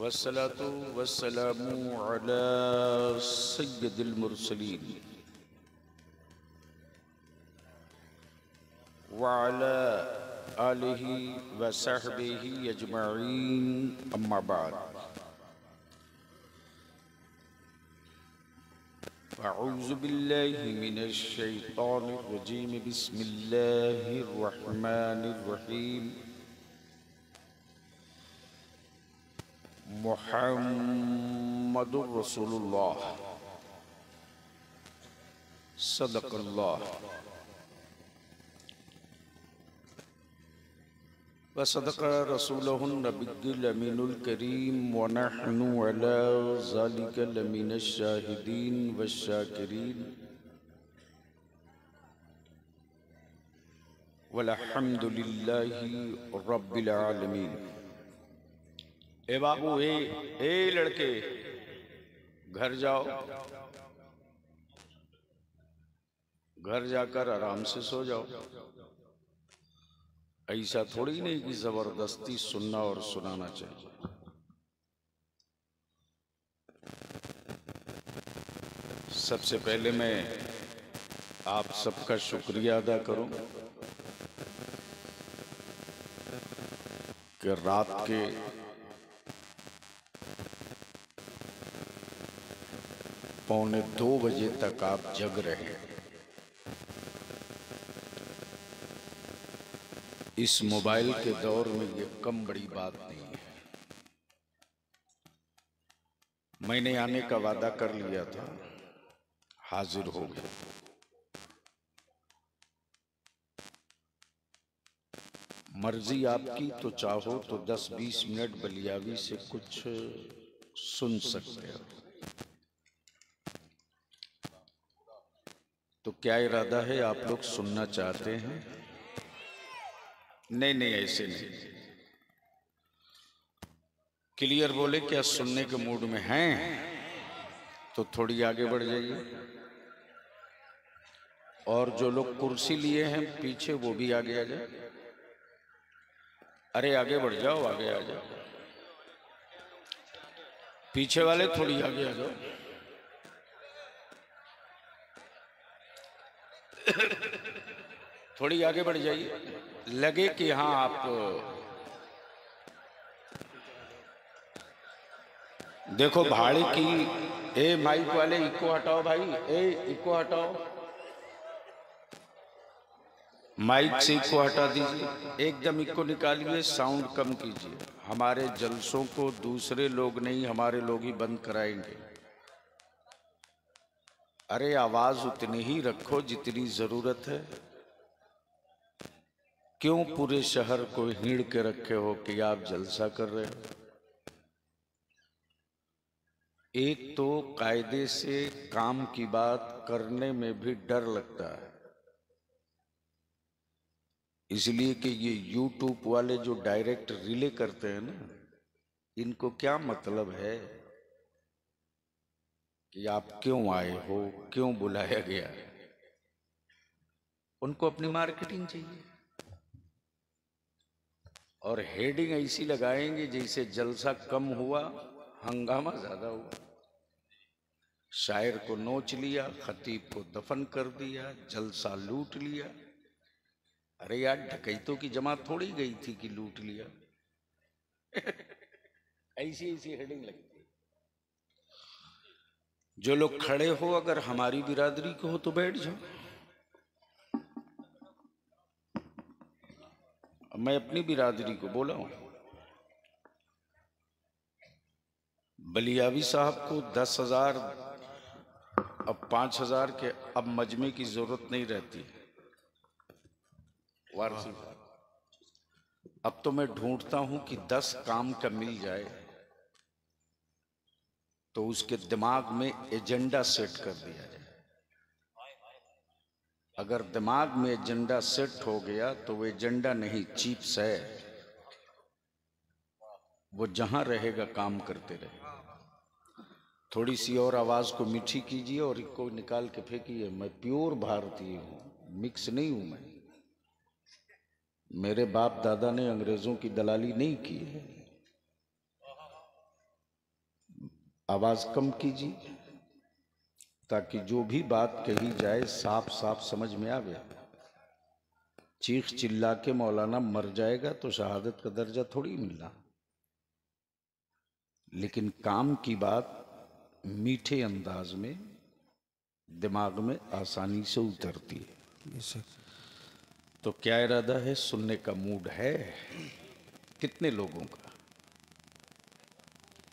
वस्सलातु वस्सलामु अला सय्यदिल मुरसलीन व अला आलिहि व सहबिहि अजमईन अम्मा बाद। अऊज़ु बिल्लाहि मिनश शैतानिर रजीम। बिस्मिल्लाहिर रहमानिर रहीम। मुहम्मदुर रसूलुल्लाह सदक़ल्लाह व सदक़ रसूलुहुन नबिय्युल अमीनुल करीम व नहनु अला ज़ालिका लमिनश शाहिदीन वश्शाकिरीन वल्हम्दुलिल्लाहि रब्बिल आलमीन। ए बाबू, ए लड़के, घर जाओ, घर जाकर आराम से सो जाओ। ऐसा थोड़ी नहीं कि जबरदस्ती सुनना और सुनाना चाहिए। सबसे पहले मैं आप सबका शुक्रिया अदा करूं कि रात के 1:45 बजे तक आप जग रहे। इस मोबाइल के दौर में ये कम बड़ी बात नहीं है। मैंने आने का वादा कर लिया था, हाजिर हो गया। मर्जी आपकी, तो चाहो तो 10-20 मिनट बलियावी से कुछ सुन सकते हो। तो क्या इरादा है? आप लोग सुनना चाहते हैं? नहीं, ऐसे नहीं। क्लियर बोले, क्या सुनने के मूड में हैं? तो थोड़ी आगे बढ़ जाइए। और जो लोग कुर्सी लिए हैं पीछे, वो भी आगे आ जाए। अरे आगे बढ़ जाओ, आगे आ जाओ। पीछे वाले थोड़ी आगे आ जाओ। थोड़ी आगे बढ़ जाइए, लगे कि हाँ आप देखो भाड़े की। ए माइक वाले, इको हटाओ भाई, इको हटाओ, माइक से इको हटा दीजिए, एकदम इको निकालिए, साउंड कम कीजिए। हमारे जलसों को दूसरे लोग नहीं, हमारे लोग ही बंद कराएंगे। अरे आवाज उतनी ही रखो जितनी जरूरत है। क्यों पूरे शहर को हीड़ के रखे हो कि आप जलसा कर रहे हो? एक तो कायदे से काम की बात करने में भी डर लगता है, इसलिए कि ये YouTube वाले जो डायरेक्ट रिले करते हैं ना, इनको क्या मतलब है कि आप क्यों आए हो, क्यों बुलाया गया। उनको अपनी मार्केटिंग चाहिए और हेडिंग ऐसी लगाएंगे जैसे जलसा कम हुआ, हंगामा ज्यादा हुआ। शायर को नोच लिया, खतीब को दफन कर दिया, जलसा लूट लिया। अरे यार, डकैतों की जमात थोड़ी गई थी कि लूट लिया। ऐसी हेडिंग लगती है। जो लोग खड़े हो, अगर हमारी बिरादरी को हो तो बैठ जाओ। मैं अपनी बिरादरी को बोला हूं। बलियावी साहब को 10,000, अब 5,000 के अब मजमे की जरूरत नहीं रहती। वारसी, अब तो मैं ढूंढता हूं कि 10 काम का मिल जाए तो उसके दिमाग में एजेंडा सेट कर दिया जाए। अगर दिमाग में एजेंडा सेट हो गया तो वो एजेंडा नहीं, चिप्स है। वो जहां रहेगा काम करते रहे। थोड़ी सी और आवाज को मीठी कीजिए और इसको निकाल के फेंकिए। मैं प्योर भारतीय हूं, मिक्स नहीं हूं। मैं, मेरे बाप दादा ने अंग्रेजों की दलाली नहीं की है। आवाज कम कीजिए ताकि जो भी बात कही जाए साफ साफ समझ में आवे। चीख चिल्ला के मौलाना मर जाएगा तो शहादत का दर्जा थोड़ी मिलना, लेकिन काम की बात मीठे अंदाज में दिमाग में आसानी से उतरती है। तो क्या इरादा है? सुनने का मूड है? कितने लोगों का?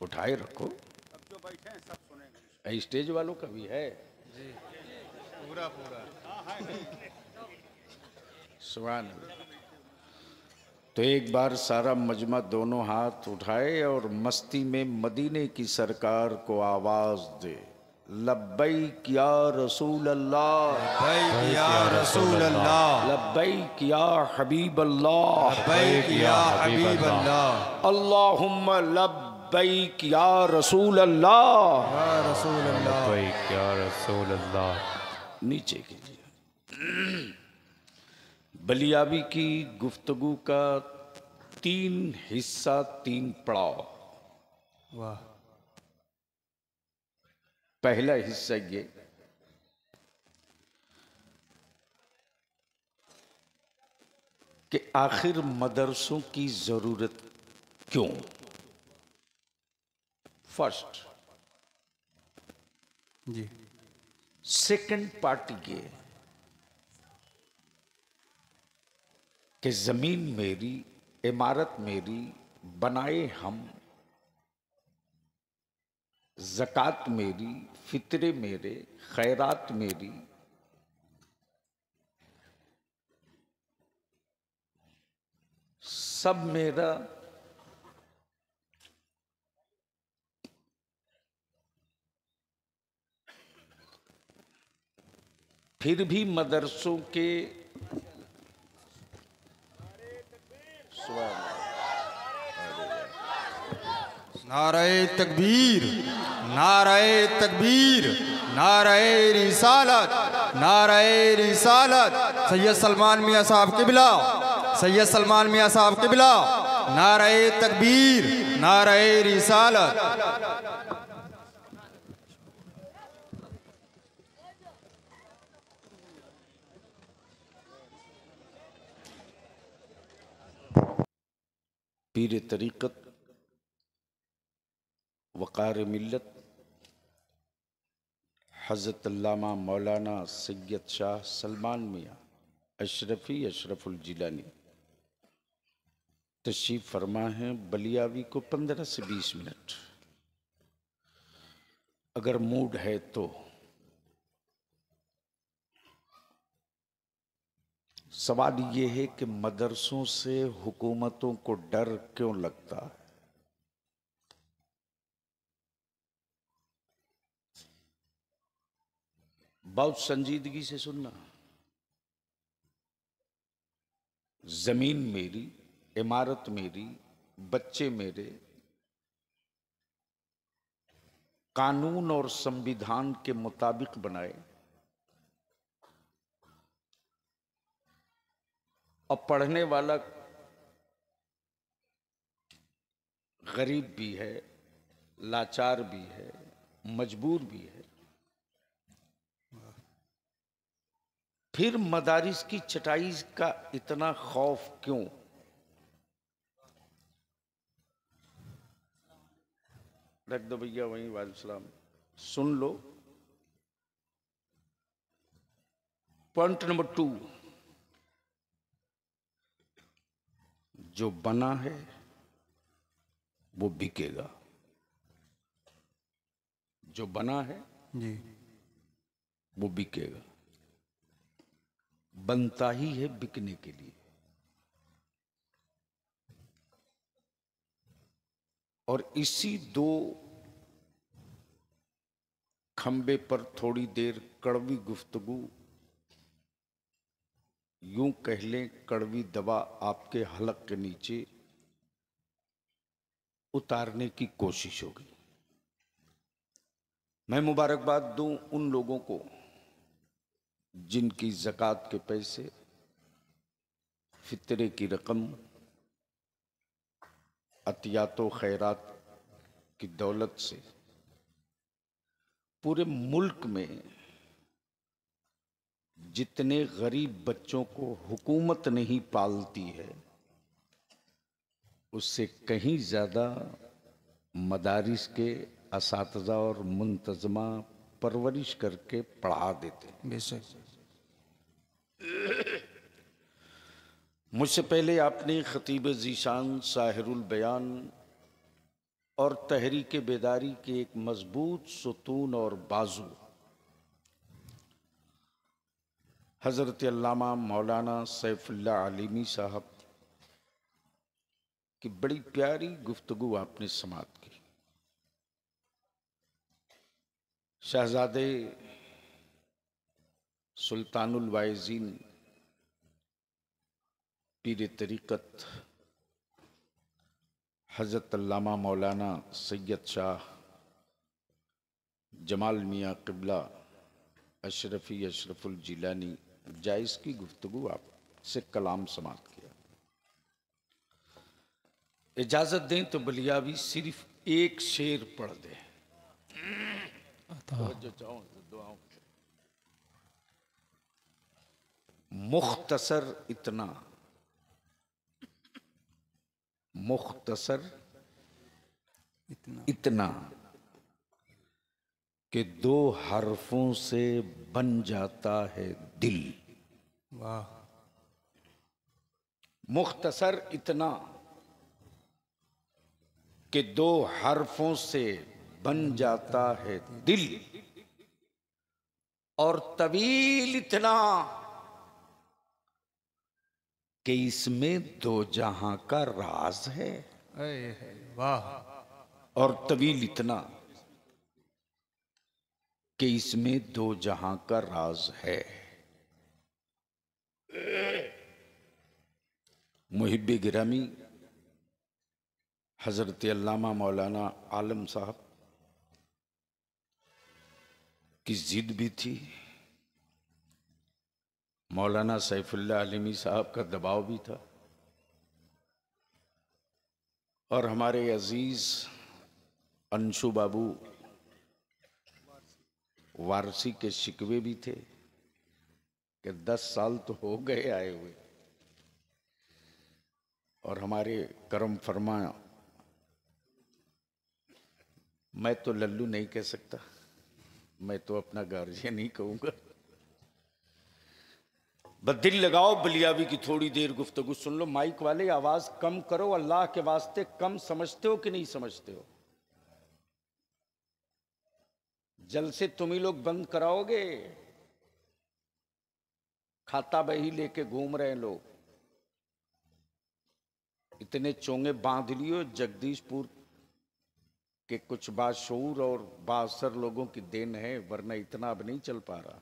उठाए रखो। अब जो बैठे हैं सब सुनेंगे। स्टेज वालों का भी है जी, पूरा पूरा। सुभान अल्लाह। तो एक बार सारा मजमा दोनों हाथ उठाए और मस्ती में मदीने की सरकार को आवाज दे, लब्बैक या रसूल अल्लाह, लब्बैक या रसूल अल्लाह, लब्बैक या हबीब अल्लाह, लब्बैक या हबीब अल्लाह, अल्लाहुम्मा लब्बैक या रसूल अल्लाह, या रसूल अल्लाह, लब्बैक या रसूल अल्लाह। नीचे कीजिए। बलियाबी की गुफ्तगू का 3 हिस्सा 3 पड़ाव। वाह। पहला हिस्सा ये कि आखिर मदरसों की जरूरत क्यों। फर्स्ट जी। सेकंड पार्ट ये कि जमीन मेरी, इमारत मेरी, बनाए हम, ज़कात मेरी, फितरे मेरे, खैरात मेरी, सब मेरा। फिर भी मदरसों के नारे तकबीर, नारे तकबीर, नारे रिसालत, नारे रिसालत। सैयद सलमान मियाँ साहब क़िबला, सैयद सलमान मियाँ साहब क़िबला। नारे तकबीर, नारे रिसालत। पीर तरीक़त, वक़ार मिल्लत, हज़रत अल्लामा मौलाना सैयद शाह सलमान मियाँ अशरफी अशरफुल जिलानी तशरीफ़ फरमा है। बलियावी को 15 से 20 मिनट, अगर मूड है तो। सवाल ये है कि मदरसों से हुकूमतों को डर क्यों लगता है। बहुत संजीदगी से सुनना। जमीन मेरी, इमारत मेरी, बच्चे मेरे, कानून और संविधान के मुताबिक बनाए और पढ़ने वाला गरीब भी है, लाचार भी है, मजबूर भी है। फिर मदारिस की चटाई का इतना खौफ क्यों। रख दो भैया वहीं, वालेकुम। सुन लो। पॉइंट नंबर 2, जो बना है वो बिकेगा। जो बना है जी। वो बिकेगा, बनता ही है बिकने के लिए। और इसी 2 खंबे पर थोड़ी देर कड़वी गुफ्तगू, यूं कह लें कड़वी दवा आपके हलक के नीचे उतारने की कोशिश होगी। मैं मुबारकबाद दूं उन लोगों को जिनकी ज़कात के पैसे, फितरे की रकम, अतियातो खैरात की दौलत से पूरे मुल्क में जितने गरीब बच्चों को हुकूमत नहीं पालती है, उससे कहीं ज्यादा मदारिस के असातिज़ा और मुंतज़मा परवरिश करके पढ़ा देते हैं। बेशक। मुझसे पहले आपने खतीब ज़ीशान, साहिरुल बयान और तहरीक बेदारी के एक मजबूत सुतून और बाजू हजरत अल्लामा मौलाना सैफुल्लाह आलिमी साहब की बड़ी प्यारी गुफ्तगू आपने समाअत की। शहजादे सुल्तानुल वाइज़ीन पीर तरीक़त हज़रत अल्लामा मौलाना सैयद शाह जमाल मियाँ क़िबला अशरफ़ी अशरफुल जिलानी जायज़ की गुफ्तगू आपसे कलाम समाअत किया। इजाज़त दें तो बलियावी सिर्फ एक शेर पढ़ दे। जो चाहो दुआओं से। मुख्तसर इतना, मुख्तसर इतना कि 2 हरफों से बन जाता है दिल। वाह। मुख्तसर इतना कि 2 हरफों से बन जाता है दिल, और तवील इतना कि इसमें 2 जहां का राज है। वाह। और तवील इतना कि इसमें 2 जहां का राज है। मुहिब्बे गिरामी हजरत अल्लामा मौलाना आलम साहब की जिद भी थी, मौलाना सैफुल्लाह आलिमी साहब का दबाव भी था, और हमारे अजीज अंशु बाबू वारसी के शिकवे भी थे कि 10 साल तो हो गए आए हुए, और हमारे करम फरमा, मैं तो लल्लू नहीं कह सकता, मैं तो अपना गार्जियन ही कहूंगा। बस दिल लगाओ, बलियावी की थोड़ी देर गुफ्तगू सुन लो। माइक वाले आवाज कम करो, अल्लाह के वास्ते। कम समझते हो कि नहीं समझते हो? जलसे तुम ही लोग बंद कराओगे? खाता बही लेके घूम रहे लोग, इतने चोंगे बांध लियो। जगदीशपुर के कुछ बाशऊर और बाअसर लोगों की देन है, वरना इतना अब नहीं चल पा रहा।